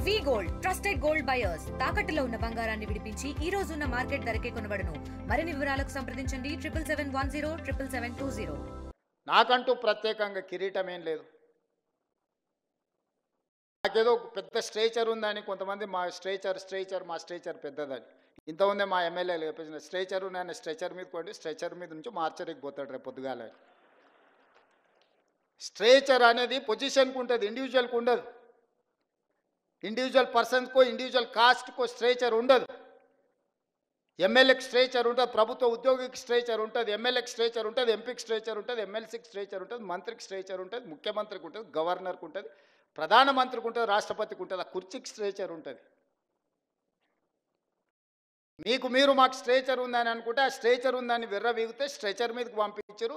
వి gold trusted gold buyers తాకట్టులో ఉన్న బంగారాన్ని విడిపించి ఈ రోజు ఉన్న మార్కెట్ ధరకే కొనబడును. మరిన్ని వివరాలకు సంప్రదించండి 7771077720. నాకంటూ ప్రత్యేకంగా కిరీటం ఏం లేదు. నాకేదో పెద్ద స్ట్రేచర్ ఉందని కొంతమంది మా స్ట్రేచర్ పెద్దదని. ఇంత ఉంది మా ఎమ్మెల్యేలు చెప్పేసిన స్ట్రేచర్ నేను స్ట్రెచర్ మీద కొండి స్ట్రెచర్ మీద నుంచి మార్చరికి పోతాడు రేపు పొద్దుగాల. స్ట్రేచర్ అనేది పొజిషన్కి ఉంటుంది, ఇండివిజువల్కి ఉండదు. ఇండివిజువల్ పర్సన్స్కో ఇండివిజువల్ కాస్ట్కో స్ట్రేచర్ ఉండదు. ఎమ్మెల్యేకి స్ట్రేచర్ ఉంటుంది, ప్రభుత్వ ఉద్యోగికి స్ట్రేచర్ ఉంటుంది, ఎమ్మెల్యేకి స్ట్రేచర్ ఉంటుంది, ఎంపీకి స్ట్రేచర్ ఉంటుంది, ఎమ్మెల్సీకి స్ట్రేచర్ ఉంటుంది, మంత్రికి స్ట్రేచర్ ఉంటుంది, ముఖ్యమంత్రికి ఉంటుంది, గవర్నర్కి ఉంటుంది, ప్రధానమంత్రికి ఉంటుంది, రాష్ట్రపతికి ఉంటుంది. ఆ కుర్చీకి స్ట్రేచర్ ఉంటుంది. మీరు మాకు స్ట్రేచర్ ఉందని అనుకుంటే ఆ స్ట్రేచర్ ఉందని విర్రవీగితే స్ట్రెచర్ మీదకి పంపించరు.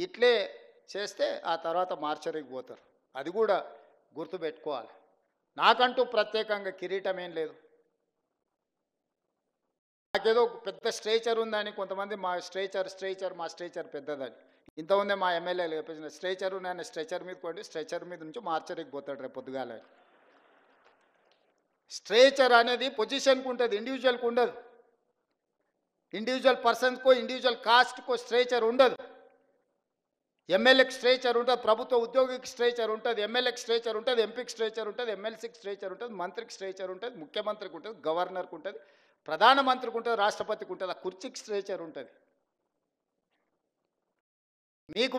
ఇట్లే చేస్తే ఆ తర్వాత మార్చరికి పోతారు. అది కూడా గుర్తుపెట్టుకోవాలి. నాకంటూ ప్రత్యేకంగా కిరీటం ఏం లేదు. నాకేదో పెద్ద స్ట్రేచర్ ఉందని కొంతమంది మా స్ట్రేచర్ పెద్దదని. ఇంత ఉంది మా ఎమ్మెల్యేలు చెప్పేసిన స్ట్రేచర్ నేను స్ట్రెచర్ మీద కొండి స్ట్రెచర్ మీద నుంచి మార్చరికి పోతాడు రేపు పొద్దుగాల. స్ట్రేచర్ అనేది పొజిషన్కి ఉంటుంది, ఇండివిజువల్కి ఉండదు. ఇండివిజువల్ పర్సన్స్కో ఇండివిజువల్ కాస్ట్కో స్ట్రేచర్ ఉండదు. ఎమ్మెల్యేకి స్ట్రేచర్ ఉంటుంది, ప్రభుత్వ ఉద్యోగికి స్ట్రేచర్ ఉంటుంది, ఎమ్మెల్యేకి స్ట్రేచర్ ఉంటుంది, ఎంపీకి స్ట్రేచర్ ఉంటుంది, ఎమ్మెల్సీకి స్ట్రేచర్ ఉంటుంది, మంత్రికి స్ట్రేచర్ ఉంటుంది, ముఖ్యమంత్రికి ఉంటుంది, గవర్నర్కి ఉంటుంది, ప్రధానమంత్రికి ఉంటుంది, రాష్ట్రపతికి ఉంటుంది. ఆ కుర్చీకి స్ట్రేచర్ ఉంటుంది.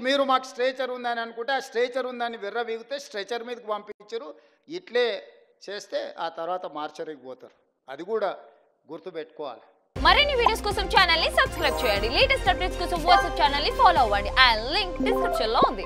మీరు మాకు స్ట్రేచర్ ఉందని అనుకుంటే ఆ స్ట్రేచర్ ఉందని విర్రవీగితే స్ట్రెచర్ మీదకి పంపించరు. ఇట్లే చేస్తే ఆ తర్వాత మార్చరికి పోతారు. అది కూడా గుర్తుపెట్టుకోవాలి. మరిన్ని వీడియోస్ కోసం ఛానల్ ని సబ్స్క్రైబ్ చేయండి. లేటెస్ట్ అప్డేట్స్ కోసం వాట్సాప్ ఛానల్ ని ఫాలో అవ్వండి. ఆ లింక్ డిస్క్రిప్షన్ లో ఉంది.